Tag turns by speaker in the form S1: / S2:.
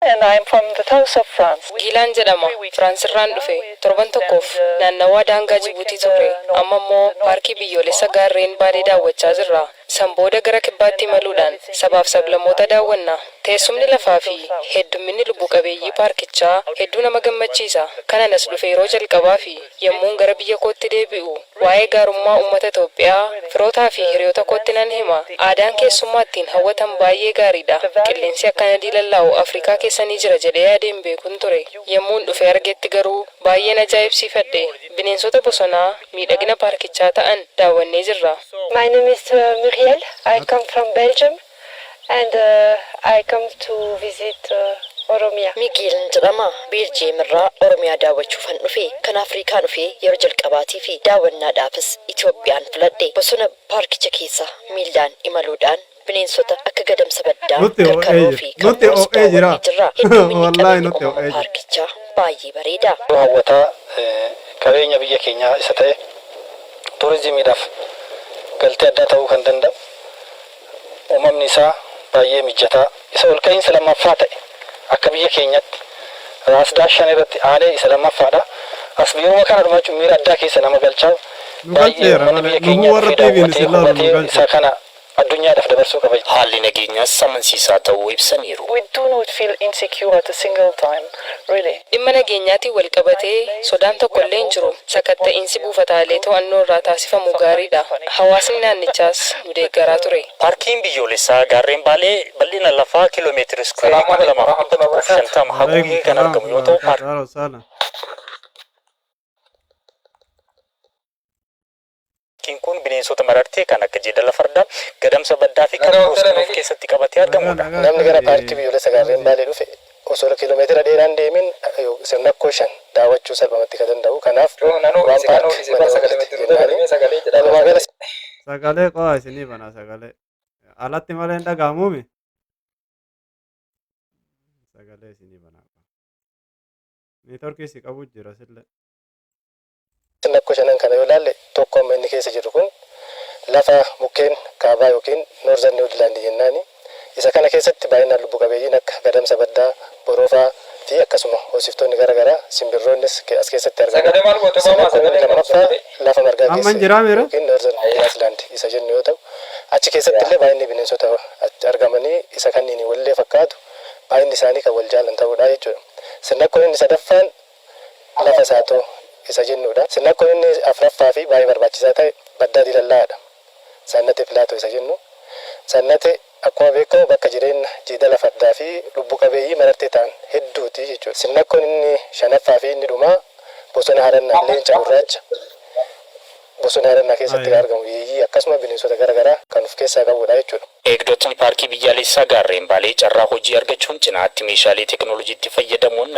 S1: And I'm from the south of France.
S2: Gilaan jedhama. Firansirraan dhufe. Torban tokkoof naannawaa daangaa Jibuutii turre. Amma immoo paarkii biyyoolessa gaarreen Baalee daawwachaa jirra. San booda gara kibbaatti imaluudhaan sabaaf sablammoota daawwanna. Teessumni lafaa fi heddumminni lubbu qabeeyyii paarkichaa hedduu nama gammachiisa. Kanan as dhufe yeroo jalqabaa fi yommuun gara biyya kootti deebi'u waa'ee gaarummaa uummata Itoophiyaa firootaa fi hiriyoota kootti nan hima. Aadaan keessummaa ittiin hawwatan baay'ee gaariidha. Qilleensi akkana diilallaa'u Afrikaa keessanii jira jedhee yaadeen beekun ture. Yommuun dhufe argetti garuu baay'een ajaa'ibsiifadhe. Bineensota bosonaa miidhagina paarkichaa ta'an daawwannee jirra.
S3: My name is Muriel. I come from Belgium and I come to visit Oromia.
S4: Miguel jedhama. Beeljiyeem irraa Oromiyaa daawwachuufan dhufe. Kan Afrikaa dhufe yeroo jalqabaatii fi daawwannaadhaafis Itoophiyaan filadhe. Bosona paarkicha keessa miilaan imaluudhaan bineensota akka gadamsa baddaa karkaroo fi kabboos daawwannee jirra. Hedduminni qabeenya paarkichaa baay'ee bareeda.
S5: Hawwataa qabeenya biyya keenyaa isa ta'e turizimiidhaaf galtee addaa ta'uu kan danda'u. Uumamni isaa baay'ee mijataa isa ol ka'iinsa lammaffaa ta'e akka biyya keenyatti raas daashan irratti aanee isa lammaffaadha. As biyyuma kana dhumachuun miira addaa keessa nama galchaa baay'ee uummanni biyya keenyaa fi daawwatee isa kana addunyaadhaaf dabarsuu qaba.
S6: Haalli nageenyaas amansiisaa ta'uu ibsaniiru.
S1: We do not feel insecure at a single time, really.
S2: Dhimma nageenyaatiin wal qabatee sodaan tokko illee hin jiru. Sakatta'iinsi buufataalee to'annoo irraa taasifamu gaariidha. Hawaasni naannichaas nu deeggaraa ture.
S6: Paarkiin biyyoolessaa gaarreen Baalee bal'ina lafaa kiiloomeetira iskuweerii 250 haguugee kan argamu yoo ta'u paarkiin kun bineensota marartee kan akka jeedala fardaa, gadamsa baddaa fi kabboos kan of keessatti qabatee argamudha.
S5: Namni gara paarkii biyyoolessa gaarreen Baalee dhufe osoo kiiloomeetira dheeraan deemin sirna kooshan daawwachuu salphumatti kan danda'u. Kanaaf waan paarkii
S7: sagalee qo'aa isinii bana sagalee alatti malee hin dhaga'amuumi sagalee isinii bana neetworkii si qabu jira sillee.
S5: Sirna kooshanan kana yoo ilaalle tokko amma inni keessa jiru kun lafa mukkeen kaabaa yookiin noorzan niwudilaandii jennaani. Isa kana keessatti baay'inaan lubbu qabeeyyiin akka gadamsa baddaa, boroofaa fi akkasuma hoosiftoonni garaagaraa simbirroonnis as keessatti argamu. Lammaffaa lafa margaa keessa yookiin noorzan niwudilaand isa jennu yoo ta'u achi keessatti illee baay'inni bineensota argamanii isa kanniin wallee fakkaatu baay'inni isaanii kan wal jaalan ta'uudha jechuudha. Sirna koon inni sadaffaan lafa saatoo isa jennuudha. Sirna koon inni afuraffaa fi baay'ee barbaachisaa ta'e baddaa diilallaadha. Sannate pilaatoo isa jennu. Sannate akkuma beekamu bakka jireenya jeedala fardaa fi lubbu qabeeyyii marartee ta'an hedduuti jechuudha. Sirna koon inni shanaffaa fi inni dhumaa bosona harannaa leenca gurraacha bosona harannaa keessatti argamu yeeyyii akkasuma bineensota garaagaraa kan of keessaa qabudha jechuudha.
S6: Eegdotni paarkii biyyaalessaa gaarreen Baalee carraa hojii argachuun cinaatti meeshaalee teekinooloojiitti fayyadamuun